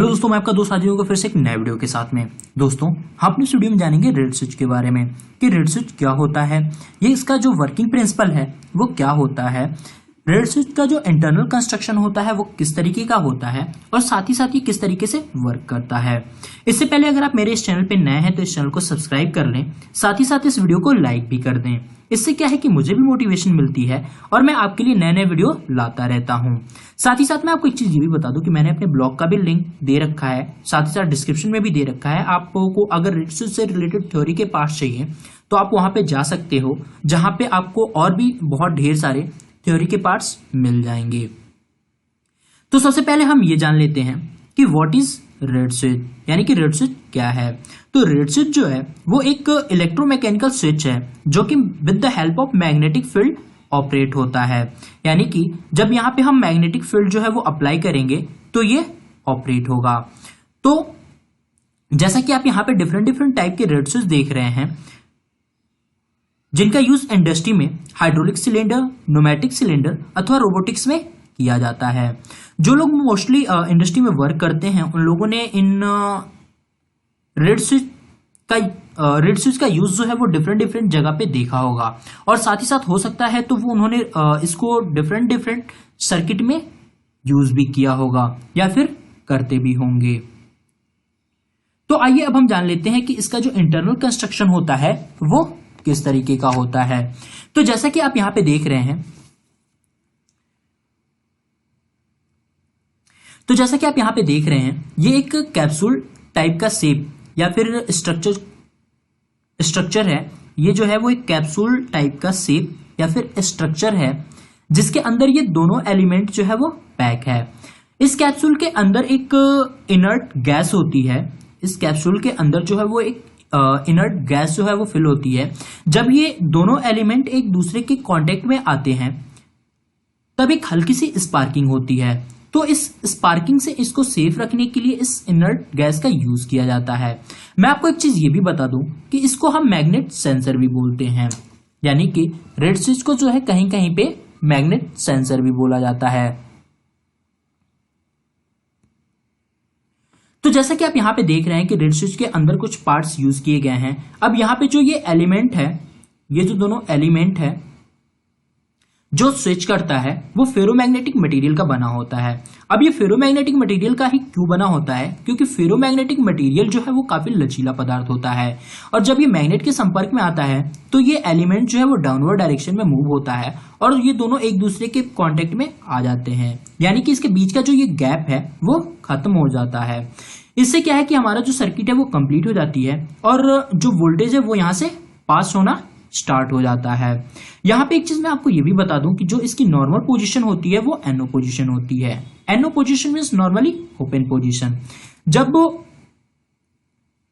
Hello दोस्तों, मैं आपका दोस्त हाजिर होगा फिर से एक नए वीडियो के साथ में। दोस्तों, हम अपने इस वीडियो में जानेंगे रेड स्विच के बारे में कि रेड स्विच क्या होता है, ये इसका जो वर्किंग प्रिंसिपल है वो क्या होता है, रेड स्विच का जो इंटरनल कंस्ट्रक्शन होता है वो किस तरीके का होता है और साथ ही किस तरीके से वर्क करता है। इससे पहले अगर आप मेरे इस चैनल पे नए हैं तो इस चैनल को सब्सक्राइब कर लें, साथ ही साथ इस वीडियो को लाइक भी कर दें। इससे क्या है कि मुझे भी मोटिवेशन मिलती है और मैं आपके लिए नए नए वीडियो लाता रहता हूं। साथ ही साथ मैं आपको एक चीज ये भी बता दूं कि मैंने अपने ब्लॉग का भी लिंक दे रखा है, साथ ही साथ डिस्क्रिप्शन में भी दे रखा है। आपको अगर रेड स्विच से रिलेटेड थ्योरी के पार्ट्स चाहिए तो आप वहां पे जा सकते हो, जहां पे आपको और भी बहुत ढेर सारे थ्योरी के पार्ट्स मिल जाएंगे। तो सबसे पहले हम ये जान लेते हैं कि व्हाट इज रेड स्विच, यानी कि रेड स्विच क्या है। तो रेड स्विच जो है वो एक इलेक्ट्रोमैकेनिकल स्विच है जो कि with the help of magnetic field operate होता है, यानी कि जब यहां पे हम मैग्नेटिक फील्ड जो है वो अप्लाई करेंगे तो ये ऑपरेट होगा। तो जैसा कि आप यहां पे डिफरेंट टाइप के रेड स्विच देख रहे हैं, जिनका यूज इंडस्ट्री में हाइड्रोलिक सिलेंडर, न्यूमेटिक सिलेंडर अथवा रोबोटिक्स में किया जाता है। जो लोग मोस्टली इंडस्ट्री में वर्क करते हैं उन लोगों ने इन रेड स्विच का यूज जो है वो डिफरेंट जगह पे देखा होगा और साथ ही साथ हो सकता है तो वो उन्होंने इसको डिफरेंट सर्किट में यूज भी किया होगा या फिर करते भी होंगे। तो आइए अब हम जान लेते हैं कि इसका जो इंटरनल कंस्ट्रक्शन होता है वो किस तरीके का होता है। तो जैसा कि आप यहां पे देख रहे हैं, ये एक कैप्सूल टाइप का शेप या फिर स्ट्रक्चर है। ये जो है वो एक कैप्सूल टाइप का शेप या फिर स्ट्रक्चर है जिसके अंदर ये दोनों एलिमेंट जो है वो पैक है। इस कैप्सूल के अंदर एक इनर्ट गैस होती है। इस कैप्सूल के अंदर जो है वो एक इनर्ट गैस जो है वो फिल होती है। जब ये दोनों एलिमेंट एक दूसरे के कांटेक्ट में आते हैं तब एक हल्की सी स्पार्किंग होती है। तो इस स्पार्किंग से इसको सेफ रखने के लिए इस इनर्ट गैस का यूज किया जाता है। मैं आपको एक चीज ये भी बता दूं कि इसको हम मैग्नेट सेंसर भी बोलते हैं, यानी कि रेड स्विच को जो है कहीं कहीं पे मैग्नेट सेंसर भी बोला जाता है। तो जैसा कि आप यहां पे देख रहे हैं कि रेड स्विच के अंदर कुछ पार्ट्स यूज किए गए हैं। अब यहां पे जो ये एलिमेंट है, ये जो दोनों एलिमेंट है जो स्विच करता है वो फेरोमैग्नेटिक मटेरियल का बना होता है। अब ये फेरोमैग्नेटिक मटेरियल का ही क्यों बना होता है, क्योंकि फेरोमैग्नेटिक मटेरियल जो है वो काफी लचीला पदार्थ होता है और जब ये मैग्नेट के संपर्क में आता है तो ये एलिमेंट जो है वो डाउनवर्ड डायरेक्शन में मूव होता है और ये दोनों एक दूसरे के कांटेक्ट में आ जाते हैं, यानी कि इसके बीच का जो ये गैप है वो खत्म हो जाता है। इससे क्या है कि हमारा जो सर्किट है वो कंप्लीट हो जाती है और जो वोल्टेज है वो यहां से पास होना स्टार्ट हो जाता है। यहां पे एक चीज मैं आपको ये भी बता दूं कि जो इसकी नॉर्मल पोजीशन होती है वो NO पोजीशन होती है। NO position means normally open position. जब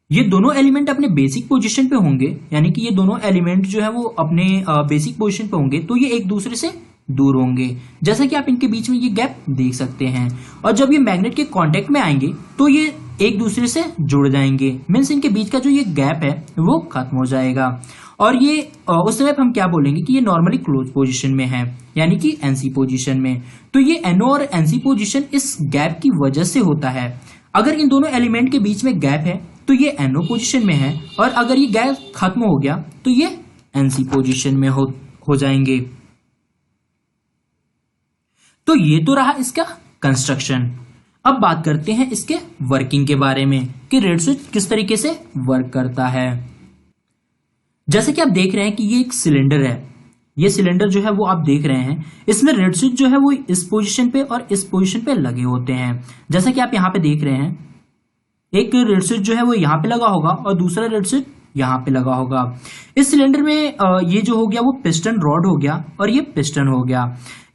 ये दोनों एलिमेंट अपने बेसिक पोजीशन पे होंगे, यानी कि ये दोनों एलिमेंट जो है वो अपने बेसिक पोजीशन पे होंगे तो ये एक दूसरे से दूर होंगे, जैसा कि आप इनके बीच में ये गैप देख सकते हैं। और जब ये मैग्नेट के कांटेक्ट में आएंगे तो ये एक दूसरे से जुड़ जाएंगे, मीन्स इनके बीच का जो ये गैप है वो खत्म हो जाएगा और ये उस समय हम क्या बोलेंगे कि ये नॉर्मली क्लोज पोजीशन में है, यानी कि NC पोजीशन में। तो ये NO और NC पोजीशन इस गैप की वजह से होता है। अगर इन दोनों एलिमेंट के बीच में गैप है तो ये NO पोजीशन में है और अगर ये गैप खत्म हो गया तो ये NC पोजीशन में हो जाएंगे। तो ये तो रहा इसका कंस्ट्रक्शन। अब बात करते हैं इसके वर्किंग के बारे में कि रेड स्विच किस तरीके से वर्क करता है। जैसे कि आप देख रहे हैं कि ये एक सिलेंडर है, ये सिलेंडर जो है वो आप देख रहे हैं, इसमें रेड स्विच जो है वो इस पोजीशन पे और इस पोजीशन पे लगे होते हैं। जैसा कि आप यहाँ पे देख रहे हैं, एक रेड स्विच जो है वो यहाँ पे लगा होगा और दूसरा रेड स्विच यहाँ पे लगा होगा। इस सिलेंडर में ये जो हो गया वो पिस्टन रॉड हो गया और ये पिस्टन हो गया।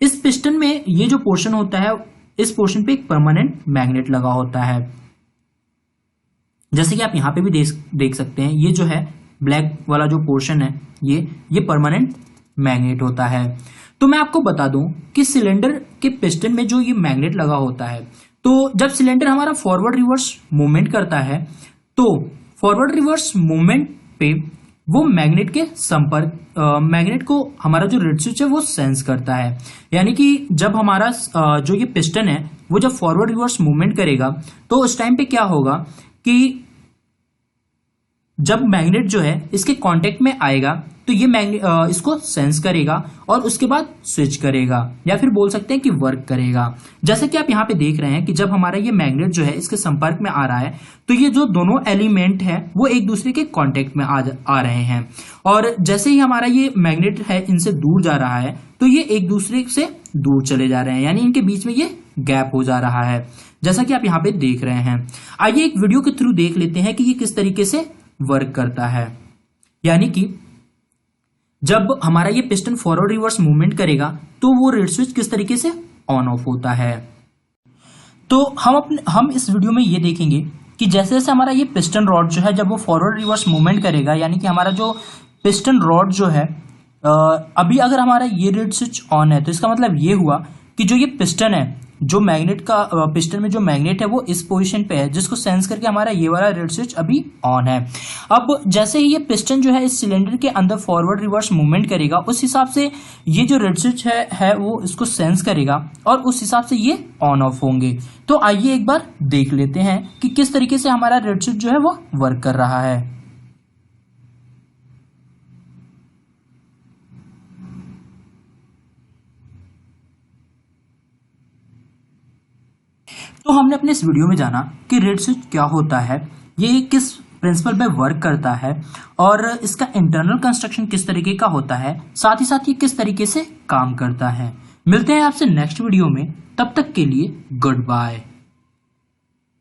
इस पिस्टन में ये जो पोर्शन होता है, इस पोर्शन पे एक परमानेंट मैग्नेट लगा होता है। जैसे कि आप यहाँ पे भी देख सकते हैं, ये जो है ब्लैक वाला जो पोर्शन है ये परमानेंट मैग्नेट होता है। तो मैं आपको बता दूं कि सिलेंडर के पिस्टन में जो ये मैग्नेट लगा होता है, तो जब सिलेंडर हमारा फॉरवर्ड रिवर्स मूवमेंट करता है तो फॉरवर्ड रिवर्स मूवमेंट पे वो मैग्नेट के संपर्क मैग्नेट को हमारा जो रेड स्विच है वो सेंस करता है। यानी कि जब हमारा जो ये पिस्टन है वो जब फॉरवर्ड रिवर्स मूवमेंट करेगा तो उस टाइम पे क्या होगा कि जब मैग्नेट जो है इसके कांटेक्ट में आएगा तो ये मैग्नेट इसको सेंस करेगा और उसके बाद स्विच करेगा या फिर बोल सकते हैं कि वर्क करेगा। जैसे कि आप यहाँ पे देख रहे हैं कि जब हमारा ये मैग्नेट जो है इसके संपर्क में आ रहा है तो ये जो दोनों एलिमेंट है वो एक दूसरे के कांटेक्ट में आ रहे हैं और जैसे ही हमारा ये मैग्नेट है इनसे दूर जा रहा है तो ये एक दूसरे से दूर चले जा रहे हैं, यानी इनके बीच में ये गैप हो जा रहा है, जैसा कि आप यहाँ पे देख रहे हैं। आइए एक वीडियो के थ्रू देख लेते हैं कि ये किस तरीके से वर्क करता है। यानी कि जब हमारा ये पिस्टन फॉरवर्ड रिवर्स मूवमेंट करेगा तो वो रेड स्विच किस तरीके से ऑन ऑफ होता है। तो हम इस वीडियो में ये देखेंगे कि जैसे जैसे हमारा ये पिस्टन रॉड जो है जब वो फॉरवर्ड रिवर्स मूवमेंट करेगा, यानी कि हमारा जो पिस्टन रॉड जो है अभी अगर हमारा ये रेड स्विच ऑन है तो इसका मतलब ये हुआ कि जो ये पिस्टन है, जो मैग्नेट का पिस्टन में जो मैग्नेट है वो इस पोजीशन पे है जिसको सेंस करके हमारा ये वाला रेड स्विच अभी ऑन है। अब जैसे ही ये पिस्टन जो है इस सिलेंडर के अंदर फॉरवर्ड रिवर्स मूवमेंट करेगा उस हिसाब से ये जो रेड स्विच है वो इसको सेंस करेगा और उस हिसाब से ये ऑन ऑफ होंगे। तो आइए एक बार देख लेते हैं कि किस तरीके से हमारा रेड स्विच जो है वो वर्क कर रहा है। तो हमने अपने इस वीडियो में जाना कि रेड स्विच क्या होता है, ये किस प्रिंसिपल पे वर्क करता है और इसका इंटरनल कंस्ट्रक्शन किस तरीके का होता है, साथ ही साथ ये किस तरीके से काम करता है। मिलते हैं आपसे नेक्स्ट वीडियो में, तब तक के लिए गुड बाय।